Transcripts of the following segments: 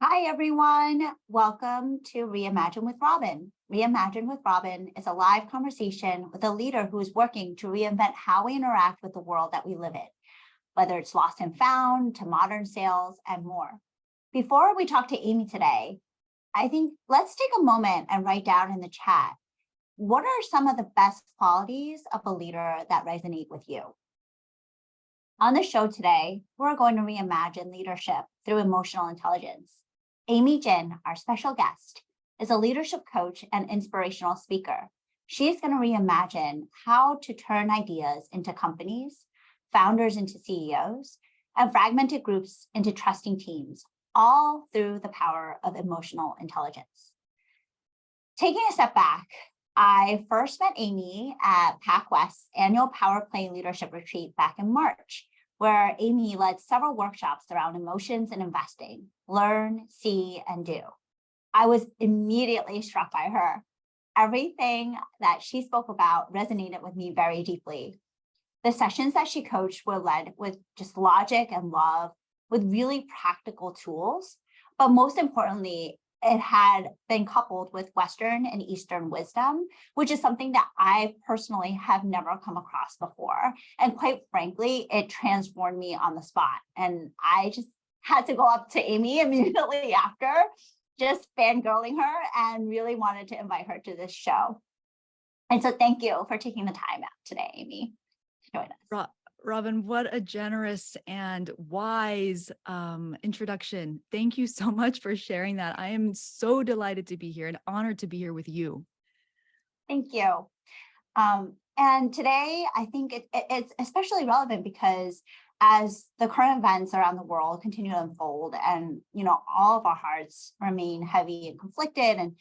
Hi, everyone. Welcome to Reimagine with Robin. Reimagine with Robin is a live conversation with a leader who is working to reinvent how we interact with the world that we live in, whether it's lost and found to modern sales and more. Before we talk to Amy today, I think let's take a moment and write down in the chat, what are some of the best qualities of a leader that resonate with you? On the show today, we're going to reimagine leadership through emotional intelligence. Amy Jin, our special guest, is a leadership coach and inspirational speaker. She's going to reimagine how to turn ideas into companies, founders into CEOs, and fragmented groups into trusting teams, all through the power of emotional intelligence. Taking a step back, I first met Amy at PacWest's annual Power Play Leadership Retreat back in March, where Amy led several workshops around emotions and investing, learn, see, and do. I was immediately struck by her. Everything that she spoke about resonated with me very deeply. The sessions that she coached were led with just logic and love, with really practical tools, but most importantly, it had been coupled with Western and Eastern wisdom, which is something that I personally have never come across before. And quite frankly, it transformed me on the spot. And I just had to go up to Amy immediately after, just fangirling her, and really wanted to invite her to this show. And so thank you for taking the time out today, Amy, to join us. Robin, what a generous and wise introduction. Thank you so much for sharing that. I am so delighted to be here and honored to be here with you. Thank you. And today, I think it's especially relevant because as the current events around the world continue to unfold and, all of our hearts remain heavy and conflicted, and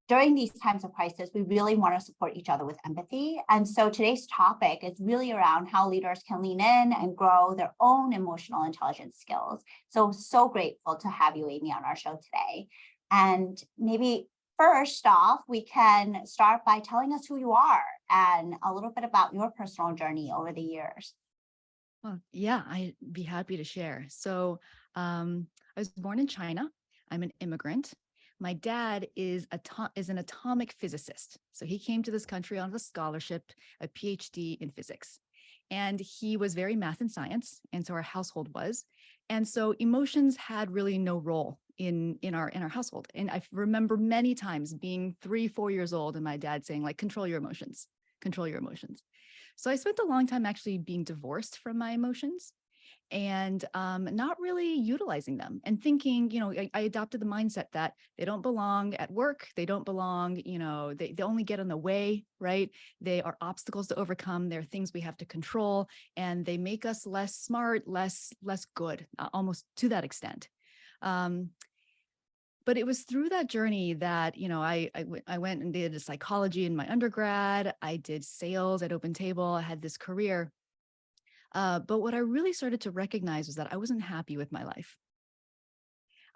during these times of crisis, we really want to support each other with empathy. And so today's topic is really around how leaders can lean in and grow their own emotional intelligence skills. So grateful to have you, Amy, on our show today. And maybe first off, we can start by telling us who you are and a little bit about your personal journey over the years. Well, yeah, I'd be happy to share. So I was born in China. I'm an immigrant. My dad is an atomic physicist. So he came to this country on a scholarship, a PhD in physics. And he was very math and science. And so our household was. And so emotions had really no role in our household. And I remember many times being 3-4 years old and my dad saying, like, control your emotions, control your emotions. So I spent a long time actually being divorced from my emotions and not really utilizing them and thinking, I adopted the mindset that they don't belong at work. They don't belong, they only get in the way, right? They are obstacles to overcome. They're things we have to control, and they make us less smart, less good, almost to that extent. But it was through that journey that, I went and did psychology in my undergrad. I did sales at Open Table. I had this career. But what I really started to recognize was that I wasn't happy with my life.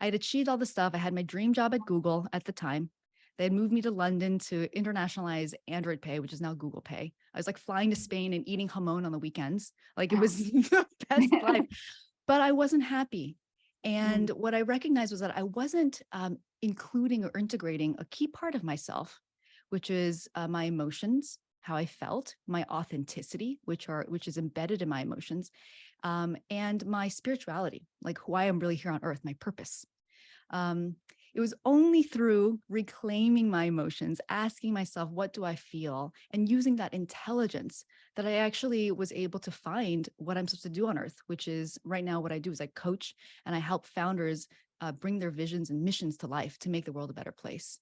I had achieved all the stuff. I had my dream job at Google at the time. They had moved me to London to internationalize Android Pay, which is now Google Pay. I was like flying to Spain and eating jamon on the weekends. Like, it was the best life, but I wasn't happy. And what I recognized was that I wasn't including or integrating a key part of myself, which is my emotions, how I felt, my authenticity, which is embedded in my emotions, and my spirituality, like who I am really here on earth, my purpose. It was only through reclaiming my emotions, asking myself, what do I feel? And using that intelligence that I actually was able to find what I'm supposed to do on earth, which is right now what I do is I coach and I help founders bring their visions and missions to life to make the world a better place.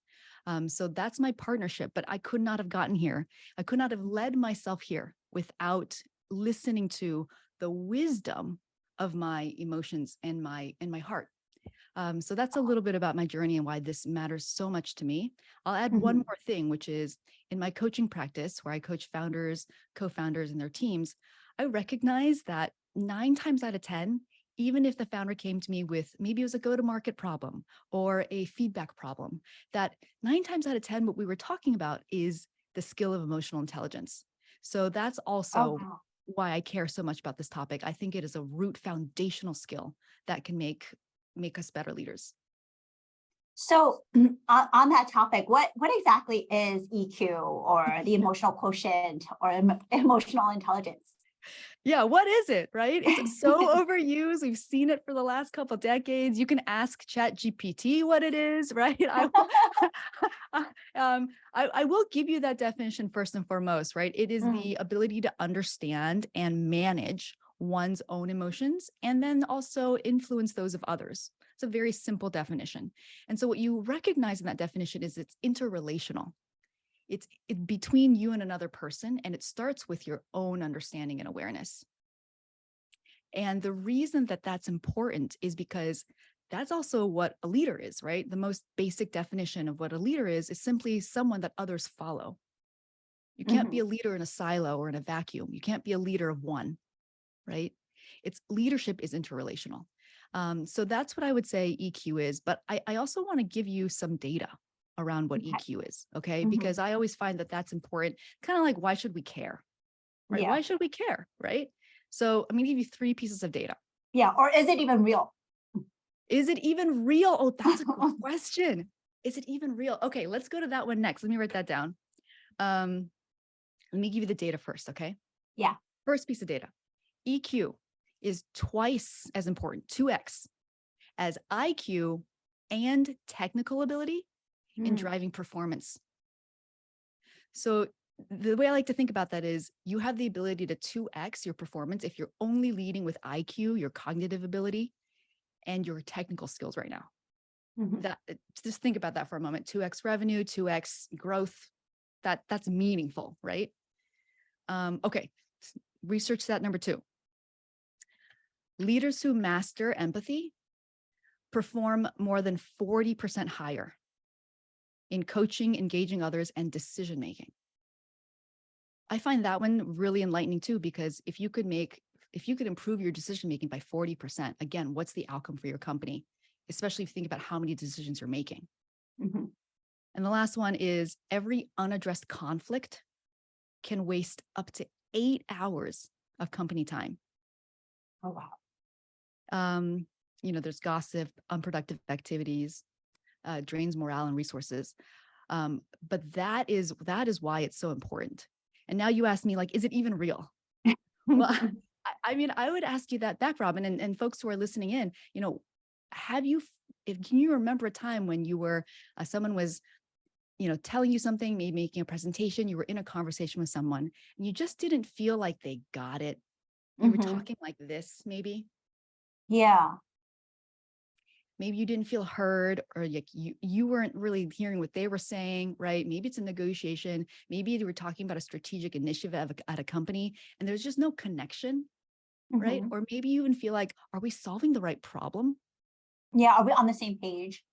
So that's my partnership, but I could not have gotten here. I could not have led myself here without listening to the wisdom of my emotions and my heart. So that's a little bit about my journey and why this matters so much to me. I'll add one more thing, which is in my coaching practice, where I coach founders, co-founders, and their teams, I recognize that 9 times out of 10, even if the founder came to me with maybe it was a go-to-market problem or a feedback problem, that 9 times out of 10, what we were talking about is the skill of emotional intelligence. So that's also why I care so much about this topic. I think it is a root foundational skill that can make us better leaders. So on that topic, what exactly is EQ or the emotional quotient or emotional intelligence? Yeah, what is it, right? It's so overused. We've seen it for the last couple decades. You can ask Chat GPT what it is, right? I will give you that definition first and foremost, right? It is Mm, the ability to understand and manage one's own emotions and then also influence those of others. It's a very simple definition. And so what you recognize in that definition is it's interrelational. It's between you and another person, and it starts with your own understanding and awareness. And the reason that that's important is because that's also what a leader is, right? The most basic definition of what a leader is simply someone that others follow. You can't be mhm. a leader in a silo or in a vacuum. You can't be a leader of one, right? It's leadership is interrelational. So that's what I would say EQ is. But I also want to give you some data around what Okay. EQ is, okay? Mhm. Because I always find that that's important. Kind of like, why should we care, right? Yeah. Why should we care, right? So I'm going to give you 3 pieces of data. Yeah. Or is it even real? Is it even real? Oh, that's a good question. Is it even real? Okay, let's go to that one next. Let me write that down. Um, Let me give you the data first, okay? Yeah. First piece of data. EQ is twice as important, 2x, as IQ and technical ability in Mm, driving performance. So the way I like to think about that is you have the ability to 2x your performance if you're only leading with IQ, your cognitive ability, and your technical skills right now. mhm. That just think about that for a moment. 2x revenue, 2x growth. That's meaningful, right? Okay. Research that number 2. Leaders who master empathy perform more than 40% higher in coaching, engaging others, and decision making. I find that one really enlightening too, because if you could improve your decision making by 40%, again, what's the outcome for your company? Especially if you think about how many decisions you're making. Mhm. And the last one is every unaddressed conflict can waste up to 8 hours of company time. Oh, wow. Um, there's gossip, unproductive activities, drains morale and resources. But that is why it's so important. And now you ask me, like, is it even real? Well, I mean, I would ask you that back, Robin, and folks who are listening in, have you, can you remember a time when you were, someone was, telling you something, maybe making a presentation, you were in a conversation with someone and you just didn't feel like they got it. You were Mhm. talking like this, Yeah. maybe you didn't feel heard, or like you weren't really hearing what they were saying, right? Maybe it's a negotiation. Maybe they were talking about a strategic initiative at a company and there's just no connection, right? Mhm. Or maybe you even feel like, are we solving the right problem? Yeah. Are we on the same page?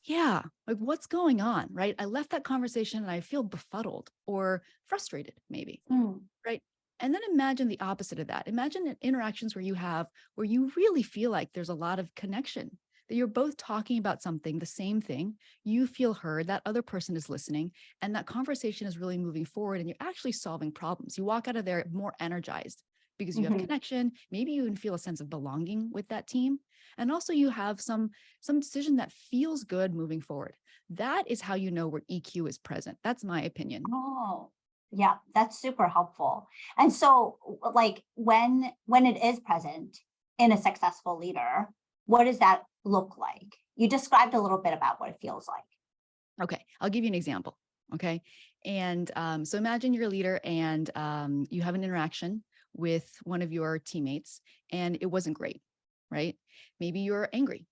Yeah, like what's going on, right? I left that conversation and I feel befuddled or frustrated, maybe, Mm, right? And then imagine the opposite of that. Imagine interactions where you really feel like there's a lot of connection, that you're both talking about something, the same thing. You feel heard, that other person is listening, and that conversation is really moving forward and you're actually solving problems. You walk out of there more energized because you have mhm. connection. Maybe you even feel a sense of belonging with that team. And also you have some decision that feels good moving forward. That is how you know where EQ is present. That's my opinion. Oh, yeah, that's super helpful. And so, like, when it is present in a successful leader, what does that look like? You described a little bit about what it feels like. Okay, I'll give you an example. Okay. And so imagine you're a leader and you have an interaction with one of your teammates and it wasn't great, right? Maybe you're angry,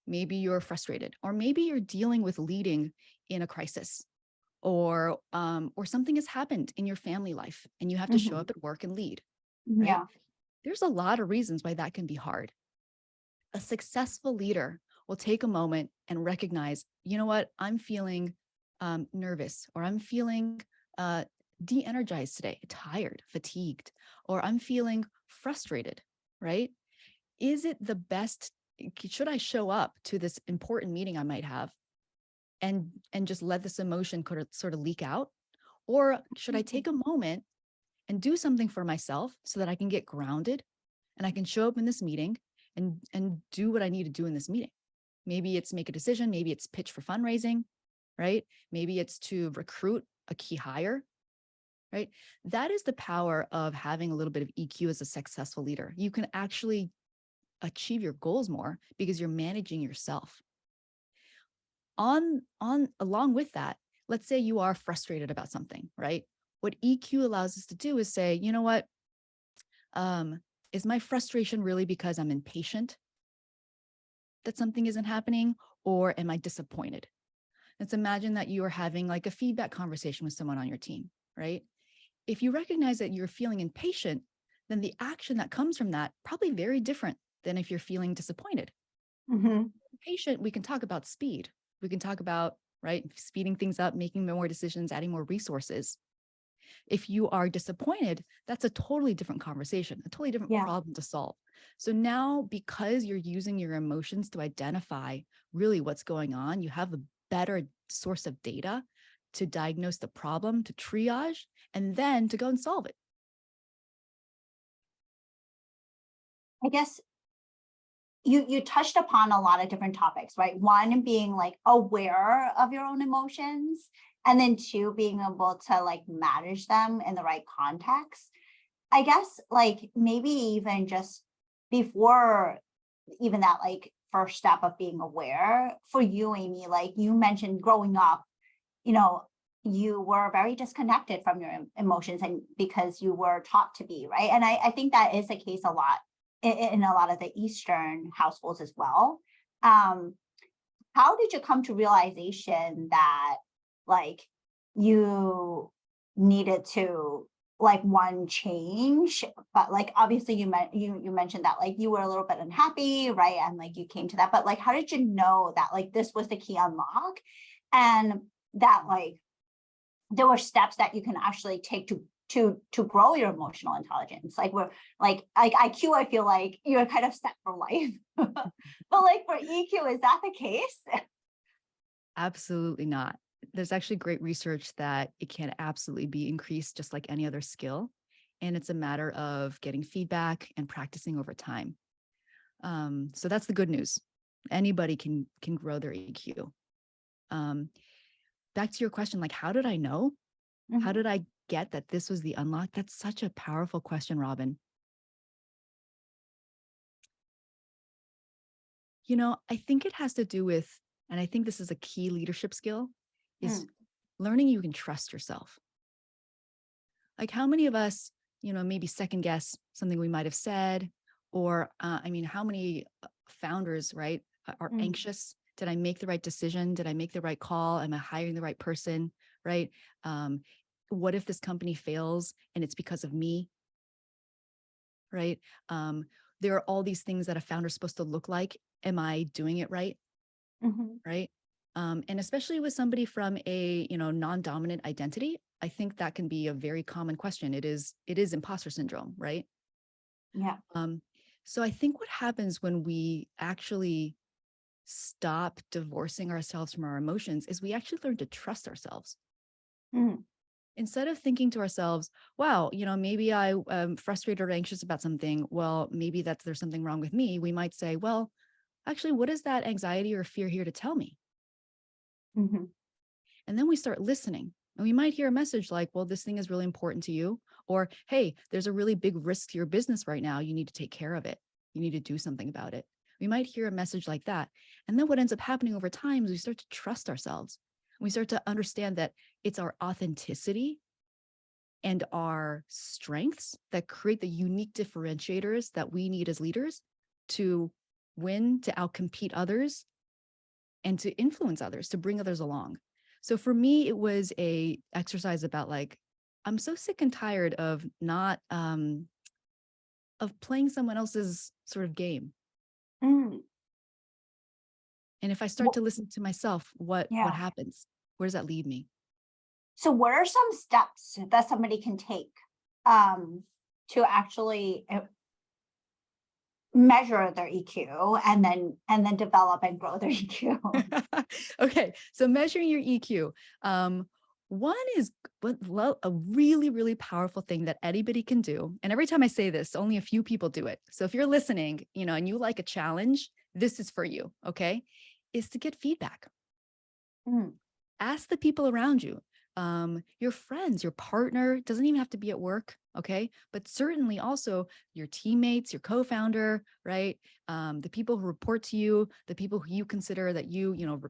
maybe you're frustrated, or maybe you're dealing with leading in a crisis, or something has happened in your family life and you have to show Mhm. up at work and lead, right? Yeah. There's a lot of reasons why that can be hard. A successful leader will take a moment and recognize, you know what, I'm feeling nervous, or I'm feeling uh, de-energized today, tired, fatigued, or I'm feeling frustrated, right? Is it the best? Should I show up to this important meeting I might have and just let this emotion sort of leak out? Or should I Mhm. take a moment and do something for myself so that I can get grounded and I can show up in this meeting and do what I need to do in this meeting? Maybe it's make a decision. Maybe it's pitch for fundraising, right? Maybe it's to recruit a key hire, right? That is the power of having a little bit of EQ as a successful leader. You can actually achieve your goals more because you're managing yourself. Along with that, let's say you are frustrated about something, right? What EQ allows us to do is say, you know what? Is my frustration really because I'm impatient that something isn't happening, or am I disappointed? Let's imagine that you are having like a feedback conversation with someone on your team, right? If you recognize that you're feeling impatient, then the action that comes from that probably very different than if you're feeling disappointed. Mhm. Impatient, we can talk about speed. We can talk about, right, speeding things up, making more decisions, adding more resources. If you are disappointed, that's a totally different conversation, a totally different Yeah. problem to solve. So now, because you're using your emotions to identify really what's going on, you have a better source of data to diagnose the problem, to triage, and then to go and solve it. I guess you touched upon a lot of different topics, right? One being like aware of your own emotions, and then two being able to like manage them in the right context. I guess like maybe even just before even that like first step of being aware for you, Amy, like you mentioned growing up, you know, you were very disconnected from your emotions and because you were taught to be, right? And I think that is the case a lot in a lot of the Eastern households as well. Um, how did you come to realization that like you needed to like one change, but like obviously you mentioned that like you were a little bit unhappy, right? And like you came to that, but like how did you know that like this was the key unlock and that like there were steps that you can actually take to grow your emotional intelligence. Like we're like IQ, I feel like you're kind of set for life. But like for EQ, is that the case? Absolutely not. There's actually great research that it can absolutely be increased just like any other skill. And it's a matter of getting feedback and practicing over time. So that's the good news. Anybody can grow their EQ. Um, Back to your question, like, how did I know? How Mhm. did I get that this was the unlock? That's such a powerful question, Robin. I think it has to do with, and I think this is a key leadership skill, is Mm. learning you can trust yourself. Like how many of us, maybe second guess something we might have said, or how many founders, right, are Mm. anxious? Did I make the right decision? Did I make the right call? Am I hiring the right person? Right? Um, what if this company fails and it's because of me? Right? Um, there are all these things that a founder is supposed to look like. Am I doing it right? Mhm. Right? And especially with somebody from a non-dominant identity, I think that can be a very common question. It is imposter syndrome, right? Yeah. Um, so I think what happens when we actually stop divorcing ourselves from our emotions is we actually learn to trust ourselves. Mm. Instead of thinking to ourselves, wow, maybe I am frustrated or anxious about something. Well, maybe there's something wrong with me. We might say, well, actually, what is that anxiety or fear here to tell me? Mhm. And then we start listening. And we might hear a message like, well, this thing is really important to you. Or, hey, there's a really big risk to your business right now. You need to take care of it. You need to do something about it. We might hear a message like that. And then what ends up happening over time is we start to trust ourselves. We start to understand that it's our authenticity and our strengths that create the unique differentiators that we need as leaders to win, to outcompete others, and to influence others, to bring others along. So for me, it was a exercise about like, I'm so sick and tired of not of playing someone else's sort of game. Mm. And if I start Wh- to listen to myself, what Yeah. happens? Where does that lead me? So what are some steps that somebody can take um, to actually measure their EQ and then develop and grow their EQ? Okay, so measuring your EQ. One is a really, really powerful thing that anybody can do. And every time I say this, only a few people do it. So if you're listening, and you like a challenge, this is for you. Okay. is to get feedback. Mm, Ask the people around you, your friends, your partner, doesn't even have to be at work. Okay. But certainly also your teammates, your co-founder, right? The people who report to you, the people who you consider that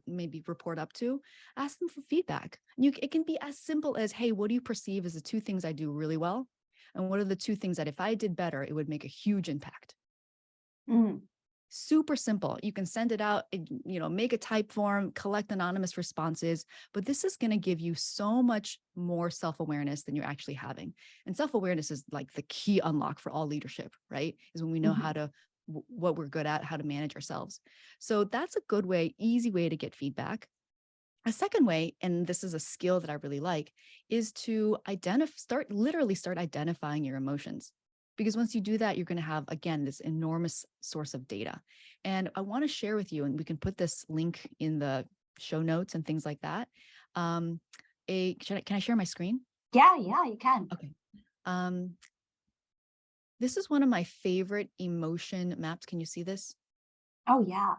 maybe report up to, ask them for feedback. It can be as simple as, hey, what do you perceive as the two things I do really well? And what are the two things that if I did better, it would make a huge impact? mm, Super simple. You can send it out, make a type form, collect anonymous responses, but this is going to give you so much more self-awareness than you're actually having. And self-awareness is like the key unlock for all leadership, right? Is when we know how mhm. to, what we're good at, how to manage ourselves. So that's a good way, easy way to get feedback. A second way, and this is a skill that I really like, is to start identifying your emotions. Because once you do that, you're going to have, again, this enormous source of data. And I want to share with you, and we can put this link in the show notes and things like that. Um, can I share my screen? Yeah, yeah, you can. Okay. Um, this is one of my favorite emotion maps. Can you see this? Oh, yeah.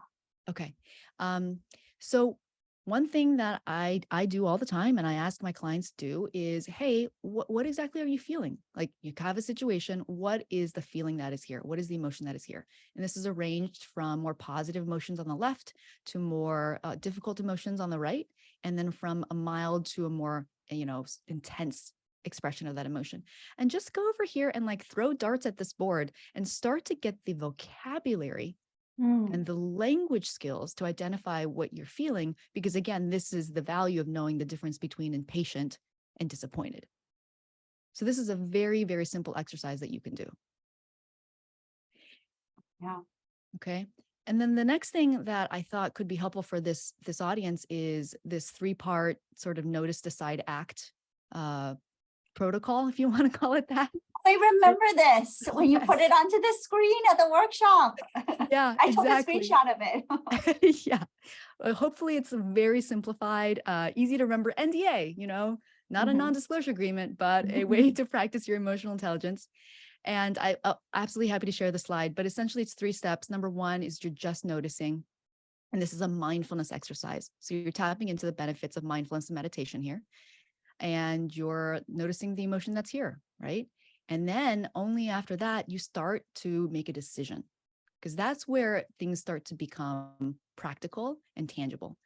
Okay. Um, so one thing that I do all the time and I ask my clients to do is, hey, what exactly are you feeling? Like you have a situation, what is the feeling that is here? What is the emotion that is here? And this is arranged from more positive emotions on the left to more difficult emotions on the right, and then from a mild to a more, intense expression of that emotion. And just go over here and like throw darts at this board and start to get the vocabulary and Mm, the language skills to identify what you're feeling. Because again, this is the value of knowing the difference between impatient and disappointed. So this is a very, very simple exercise that you can do. yeah. Okay. And then the next thing that I thought could be helpful for this audience is this 3-part sort of notice, decide, act uh, protocol, if you want to call it that. I remember this when you put it Yes. onto the screen at the workshop. Yeah, I took a exactly. screenshot of it. Yeah. Hopefully it's very simplified, easy to remember NDA, not a Mhm. non-disclosure agreement, but a way to practice your emotional intelligence. And I'm absolutely happy to share the slide, but essentially it's 3 steps. Number 1 is you're just noticing. And this is a mindfulness exercise. So you're tapping into the benefits of mindfulness and meditation here. And you're noticing the emotion that's here, right? And then only after that, you start to make a decision, because that's where things start to become practical and tangible.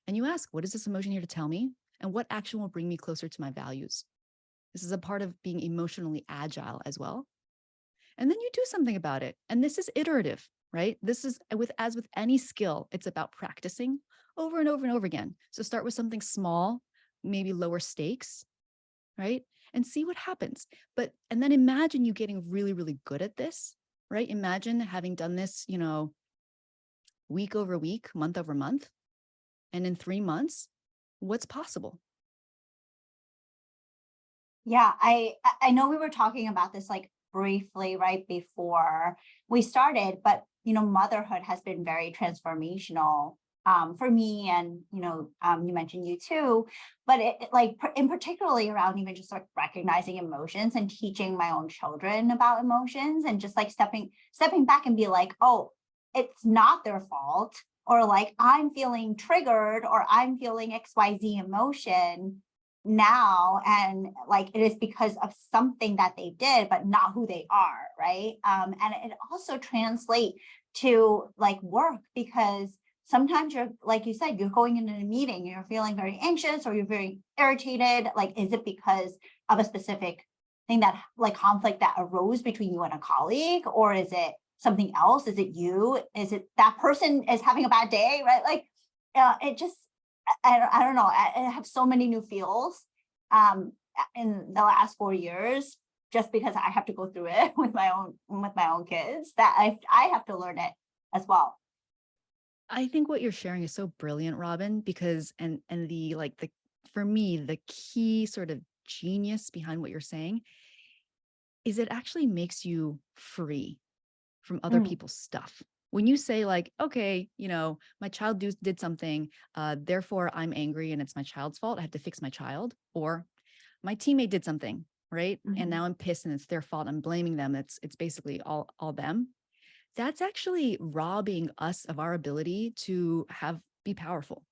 And you ask, what is this emotion here to tell me? And what action will bring me closer to my values? This is a part of being emotionally agile as well. And then you do something about it. And this is iterative, right? This is as with any skill, it's about practicing over and over and over again. So start with something small, maybe lower stakes, right? And see what happens. And then imagine you getting really, really good at this, right? Imagine having done this, week over week, month over month. And in 3 months, what's possible? Yeah, I know we were talking about this like briefly right before we started, but motherhood has been very transformational for me, and you mentioned you too, but in particularly around even just like recognizing emotions and teaching my own children about emotions, and just like stepping back and be like, oh, it's not their fault, or like I'm feeling triggered, or I'm feeling XYZ emotion now, and like it is because of something that they did but not who they are, right? And it also translate to like work, because sometimes you're, like you said, you're going into a meeting, you're feeling very anxious or you're very irritated. Like, is it because of a specific thing, that like conflict that arose between you and a colleague, or is it something else? Is it you? Is it that person is having a bad day, right? Like it just, I don't know. I have so many new feels in the last 4 years, just because I have to go through it with my own kids, that I have to learn it as well. I think what you're sharing is so brilliant, Robin, because and the like the for me, the key sort of genius behind what you're saying is it actually makes you free from other Mm, people's stuff. When you say like, okay, my child did something, therefore I'm angry and it's my child's fault, I have to fix my child, or my teammate did something, right? And mhm. now I'm pissed and it's their fault. I'm blaming them. It's basically all them. That's actually robbing us of our ability to have be powerful,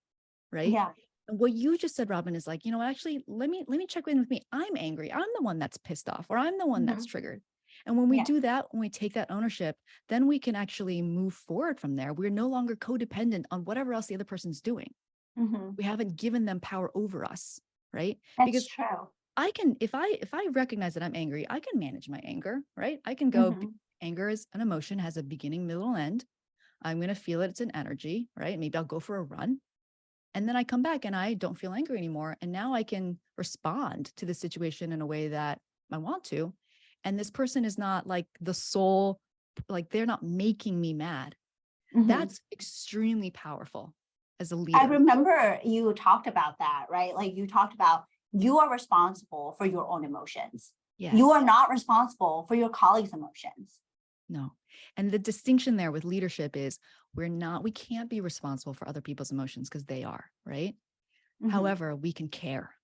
right? Yeah. And what you just said, Robin, is like, actually, let me check in with me. I'm angry. I'm the one that's pissed off, or I'm the one that's Mhm. triggered. And when we Yeah. do that, when we take that ownership, then we can actually move forward from there. We're no longer codependent on whatever else the other person's doing. Mhm. We haven't given them power over us, right? That's Because true. I can, if I recognize that I'm angry, I can manage my anger, right? I can go, Mhm. anger is an emotion, has a beginning, middle, and end. I'm going to feel it. It's an energy, right? Maybe I'll go for a run. And then I come back and I don't feel angry anymore. And now I can respond to the situation in a way that I want to. And this person is not like the sole, like they're not making me mad. Mhm. That's extremely powerful as a I leader. remember you talked about that, right? Like you talked about you are responsible for your own emotions. You are Yes. not responsible for your colleagues' emotions. No. And the distinction there with leadership is we can't be responsible for other people's emotions because they are, right? Mhm. However, we can care.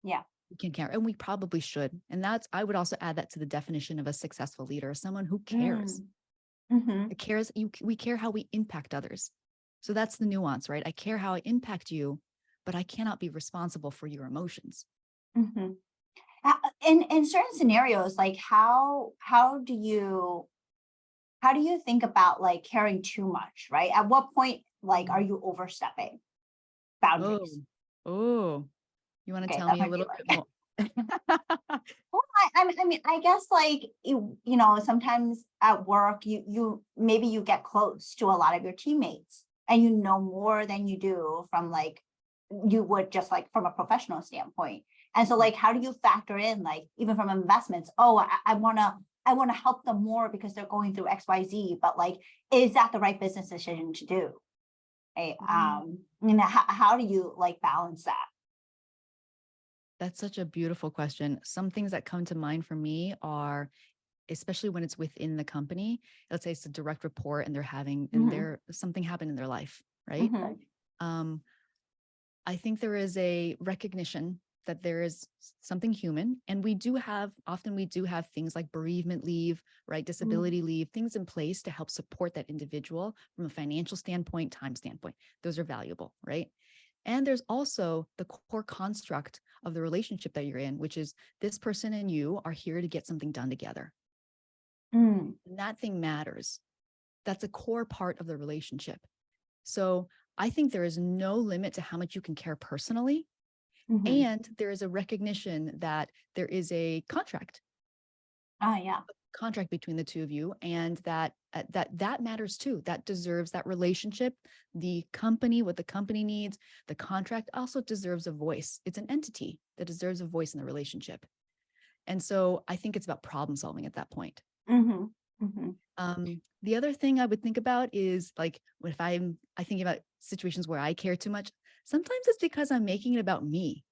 Yeah. We can care, and we probably should. And I would also add that to the definition of a successful leader, someone who cares. Mm. Mhm. It cares, we care how we impact others. So that's the nuance, right? I care how I impact you, but I cannot be responsible for your emotions. Mhm. In certain scenarios, like how do you think about like caring too much, right? At what point, like, are Mm. you overstepping Oh, boundaries? oh, you want to Okay, tell that me a might be little bit like more? well, I mean, I guess like sometimes at work, you maybe you get close to a lot of your teammates, and you know more than you do from like you would just like from a professional standpoint. And so, Mhm. like, how do you factor in like even from investments? Oh, I want to help them more because they're going through X, Y, Z. But like, is that the right business decision to do? Right? Mm. How do you like balance that? That's such a beautiful question. Some things that come to mind for me are, especially when it's within the company, let's say it's a direct report and Hmm. something happened in their life, right? Hmm. Um, I think there is a recognition that there is something human, and we do have things like bereavement leave, right? Disability leave, things in place to help support that individual from a financial standpoint, time standpoint. Those are valuable, right? And there's also the core construct of the relationship that you're in, which is this person and you are here to get something done together. Mm. And that thing matters. That's a core part of the relationship. So I think there is no limit to how much you can care personally. Hmm. And there is a recognition that there is a Oh yeah. contract between the two of you, and that matters too. That deserves that relationship. The company, what the company needs, the contract also deserves a voice. It's an entity that deserves a voice in the relationship. And so I think it's about problem solving at that point. Hmm. Hmm. The other thing I would think about is like if I think about situations where I care too much, sometimes it's because I'm making it about me,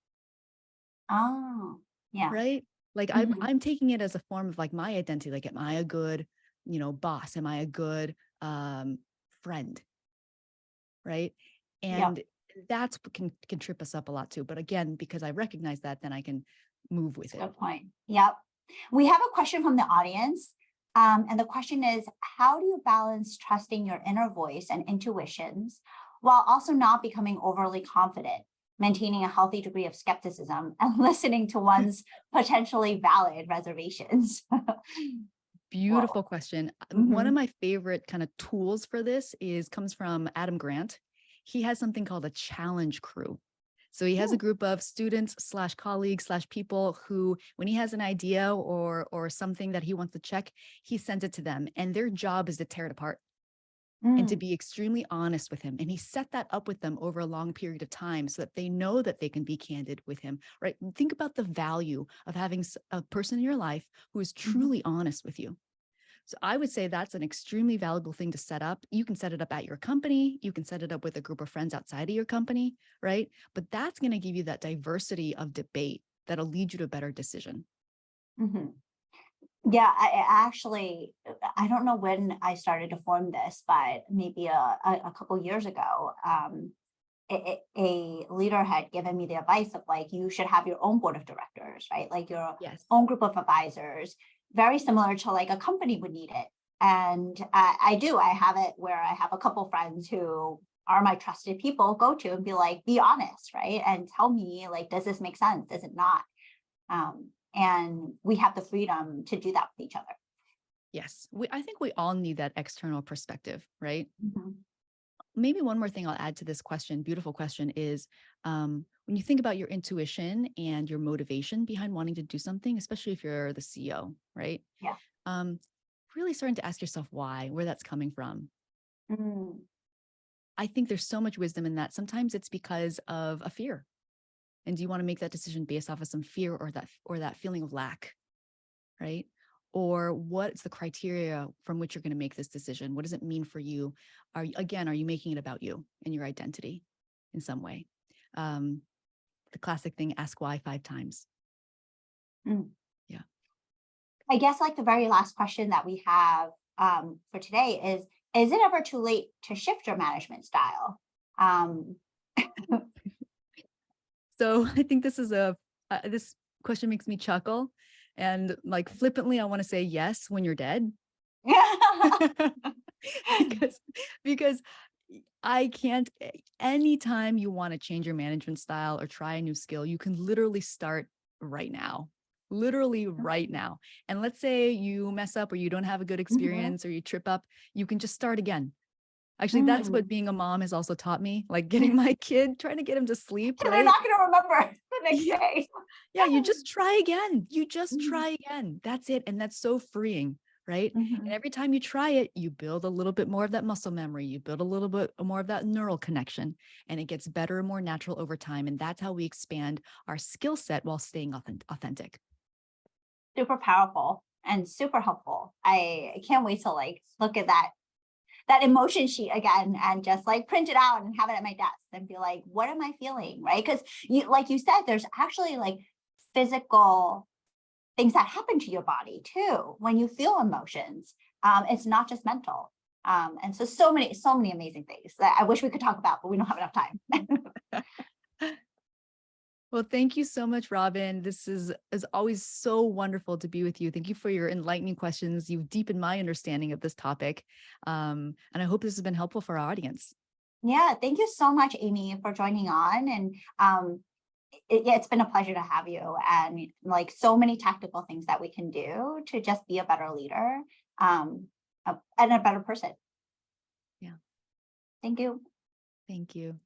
Oh, yeah. right? Like I'm Hmm. I'm taking it as a form of like my identity. Like, am I a good, boss? Am I a good friend? Right. Yep. And that's what can trip us up a lot too. But again, because I recognize that, then I can move That's with a it. good point. Yep. We have a question from the audience. And the question is, how do you balance trusting your inner voice and intuitions while also not becoming overly confident, maintaining a healthy degree of skepticism and listening to one's potentially valid reservations? Whoa. Beautiful question. One Mm-hmm. of my favorite kind of tools for this comes from Adam Grant. He has something called a challenge crew. So he has a group of students slash colleagues slash people who, when he has an idea or something that he wants to check, he sends it to them, and their job is to tear it apart and to Mm-hmm. be extremely honest with him. And he set that up with them over a long period of time so that they know that they can be candid with him, right? Think about the value of having a person in your life who is Mm-hmm. truly honest with you. So I would say that's an extremely valuable thing to set up. You can set it up at your company. You can set it up with a group of friends outside of your company, right? But that's going to give you that diversity of debate that'll lead you to a better decision. Mm-hmm. Yeah, I actually, I don't know when I started to form this, but maybe a couple years ago, a leader had given me the advice of like, you should have your own board of directors, right? Like your Yes. own group of advisors, very similar to like a company would need it. And I do, I have it where I have a couple friends who are my trusted people go to and be like, be honest, right? And tell me, like, does this make sense? Does it not? And we have the freedom to do that with each other. Yes. I think we all need that external perspective, right? Mhm. Maybe one more thing I'll add to this question, beautiful question, is when you think about your intuition and your motivation behind wanting to do something, especially if you're the CEO, right? Yeah. Um, really starting to ask yourself why, where that's coming from. Mm. I think there's so much wisdom in that. Sometimes it's because of a fear. And do you want to make that decision based off of some fear or that feeling of lack, right? Or what's the criteria from which you're going to make this decision? What does it mean for you? Are you making it about you and your identity in some way? The classic thing, ask why 5 times. Mm. Yeah. I guess like the very last question that we have for today is it ever too late to shift your management style? Um, So I think this question makes me chuckle, and like flippantly, I want to say yes when you're dead. because because I can't anytime you want to change your management style or try a new skill, you can literally start right now. Literally right now. And let's say you mess up or you don't have a good Mhm. experience or you trip up, you can just start again. Actually, that's what Mm. being a mom has also taught me, like getting my kid, trying to get him to sleep, They're right? not going to remember the next Yeah. day. Yeah, you just try again. You just Mhm. try again. That's it. And that's so freeing, right? And Mhm. every time you try it, you build a little bit more of that muscle memory. You build a little bit more of that neural connection, and it gets better and more natural over time. And that's how we expand our skill set while staying authentic. Super powerful and super helpful. I can't wait to like look at that emotion sheet again and just like print it out and have it at my desk and be like, what am I feeling? Right. Because you, like you said, there's actually like physical things that happen to your body too when you feel emotions. It's not just mental. And so many amazing things that I wish we could talk about, but we don't have enough time. Well, thank you so much, Robin. This is always so wonderful to be with you. Thank you for your enlightening questions. You've deepened my understanding of this topic. And I hope this has been helpful for our audience. Yeah, thank you so much, Amy, for joining on. And yeah, it's been a pleasure to have you. And like so many tactical things that we can do to just be a better leader and a better person. Yeah. Thank you. Thank you.